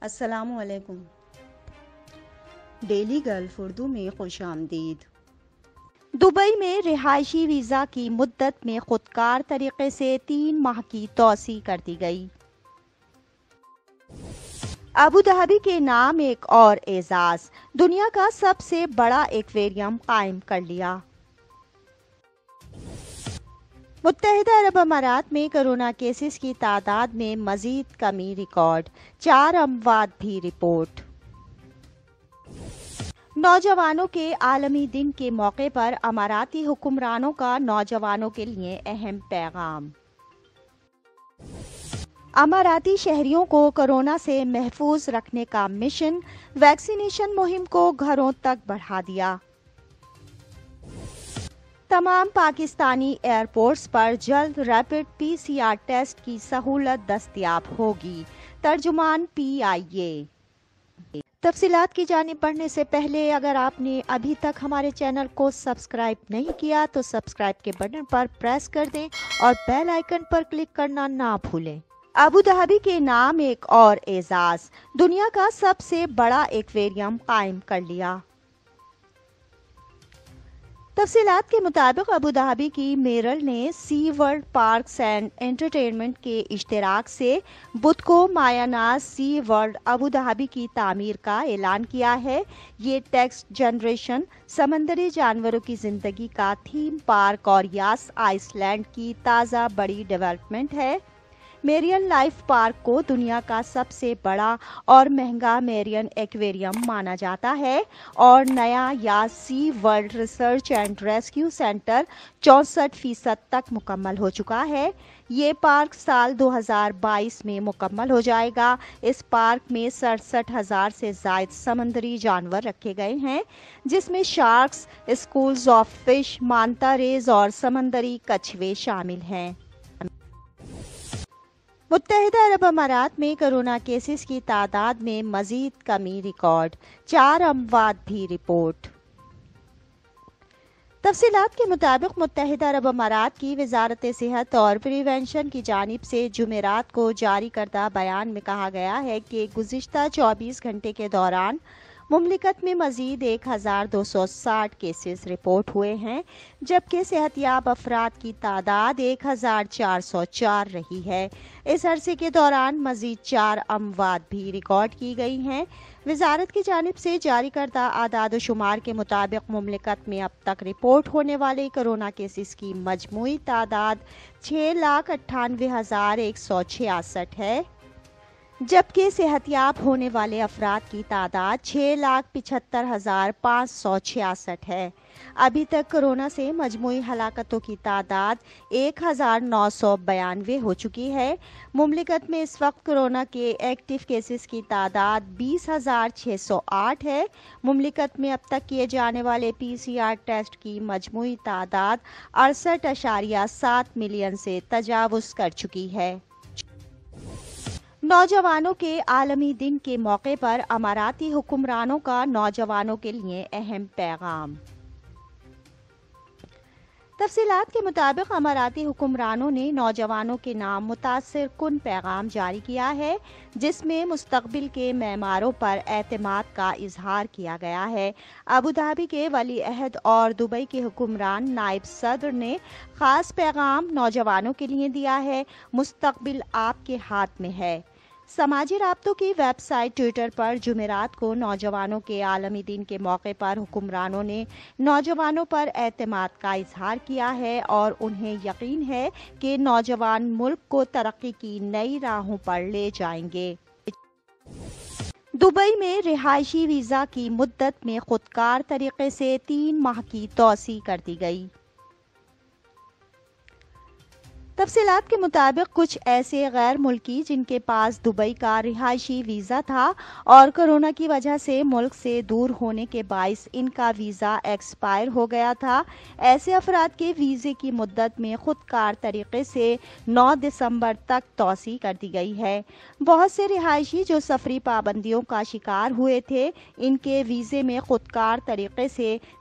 السلام علیکم۔ Daily golf Urdu میں خوش آمدید۔ دبئی میں رہائشی ویزا کی مدت میں خودکار طریقے سے 3 ماہ کی توسیع کر دی گئی۔ ابوظہبی کے نام ایک اور اعزاز، دنیا کا سب سے بڑا ایکویریم قائم کر لیا۔ متحدہ عرب امارات میں کرونا کیسز کی تعداد میں مزید کمی ریکارڈ، 4 اموات بھی رپورٹ۔ نوجوانوں کے عالمی دن کے موقع پر اماراتی حکمرانوں کا نوجوانوں کے لیے اہم پیغام۔ اماراتی شہریوں کو کورونا سے محفوظ رکھنے کا مشن، ویکسینیشن مہم کو گھروں تک بڑھا دیا۔ تمام پاکستانی ایئرپورٹس پر جلد ریپڈ PCR ٹیسٹ کی سہولت دستیاب ہوگی، ترجمان PIA۔ تفصیلات کی جانب بڑھنے سے پہلے اگر آپ نے ابھی تک ہمارے چینل کو سبسکرائب نہیں کیا تو سبسکرائب کے بٹن پر پریس کر دیں اور بیل آئیکن پر کلک کرنا نہ بھولیں۔ ابوظہبی کے نام ایک اور اعزاز، دنیا کا سب سے بڑا ایکویریم قائم کر لیا۔ تفصیلات کے مطابق ابوظہبی کی میئر نے سی ورلڈ پارکس اینڈ انٹرٹینمنٹ کے اشتراک سے بدھ کو مایا ناز سی ورلڈ ابوظہبی کی تعمیر کا اعلان کیا ہے۔ یہ ٹیکسٹ جنریشن سمندری جانوروں کی زندگی کا تھیم پارک اور یاس آئس لینڈ کی تازہ بڑی ڈیولپمنٹ ہے۔ میرین لائف پارک کو دنیا کا سب سے بڑا اور مہنگا میرین ایکویریم مانا جاتا ہے اور نیا Yas SeaWorld research and rescue centre 64% تک مکمل ہو چکا ہے۔ یہ پارک سال 2022 میں مکمل ہو جائے گا۔ اس پارک میں 67,000 سے زائد سمندری جانور رکھے گئے ہیں، جس میں شارکس، اسکولز آف فش، مانتا ریز اور سمندری کچھوے شامل ہیں۔ متحدہ عرب امارات میں کرونا کیسز کی تعداد میں مزید کمی ریکارڈ، 4 اموات بھی رپورٹ۔ تفصیلات کے مطابق متحدہ عرب امارات کی وزارت صحت اور پریونشن کی جانب سے جمعرات کو جاری کردہ بیان میں کہا گیا ہے کہ گزشتہ 24 گھنٹے کے دوران مملکت میں مزید 1260 کیسز رپورٹ ہوئے ہیں، جبکہ صحت یاب افراد کی تعداد 1404 رہی ہے۔ اس عرصے کے دوران مزید 4 اموات بھی ریکارڈ کی گئی ہیں۔ وزارت کی جانب سے جاری کردہ اعداد و شمار کے مطابق مملکت میں اب تک رپورٹ ہونے والے کورونا کیسز کی مجموعی تعداد 6,98,166 ہے، جبکہ صحت یاب ہونے والے افراد کی تعداد 6,75,566 ہے۔ ابھی تک کورونا سے مجموعی ہلاکتوں کی تعداد 1,992 ہو چکی ہے۔ مملکت میں اس وقت کورونا کے ایکٹیو کیسز کی تعداد 20,608 ہے۔ مملکت میں اب تک کیے جانے والے PCR ٹیسٹ کی مجموعی تعداد 68.7 ملین سے تجاوز کر چکی ہے۔ نوجوانوں کے عالمی دن کے موقع پر اماراتی حکمرانوں کا نوجوانوں کے لیے اہم پیغام۔ تفصیلات کے مطابق اماراتی حکمرانوں نے نوجوانوں کے نام متاثر کن پیغام جاری کیا ہے، جس میں مستقبل کے معماروں پر اعتماد کا اظہار کیا گیا ہے۔ ابوظہبی کے ولی عہد اور دبئی کے حکمران نائب صدر نے خاص پیغام نوجوانوں کے لیے دیا ہے: مستقبل آپ کے ہاتھ میں ہے۔ سماجی رابطوں کی ویب سائٹ ٹویٹر پر جمعرات کو نوجوانوں کے عالمی دن کے موقع پر حکمرانوں نے نوجوانوں پر اعتماد کا اظہار کیا ہے اور انہیں یقین ہے کہ نوجوان ملک کو ترقی کی نئی راہوں پر لے جائیں گے۔ دبئی میں رہائشی ویزا کی مدت میں خودکار طریقے سے 3 ماہ کی توسیع کر دی گئی۔ تفصیلات کے مطابق کچھ ایسے غیر ملکی جن کے پاس دبئی کا رہائشی ویزا تھا اور کورونا کی وجہ سے ملک سے دور ہونے کے باعث ان کا ویزا ایکسپائر ہو گیا تھا، ایسے افراد کے ویزے کی مدت میں خودکار طریقے سے 9 دسمبر تک توسیع کر دی گئی ہے۔ بہت سے رہائشی جو سفری پابندیوں کا شکار ہوئے تھے، ان کے ویزے میں خودکار طریقے سے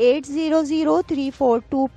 800342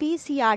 PCR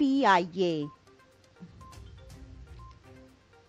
PIA।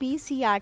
PCR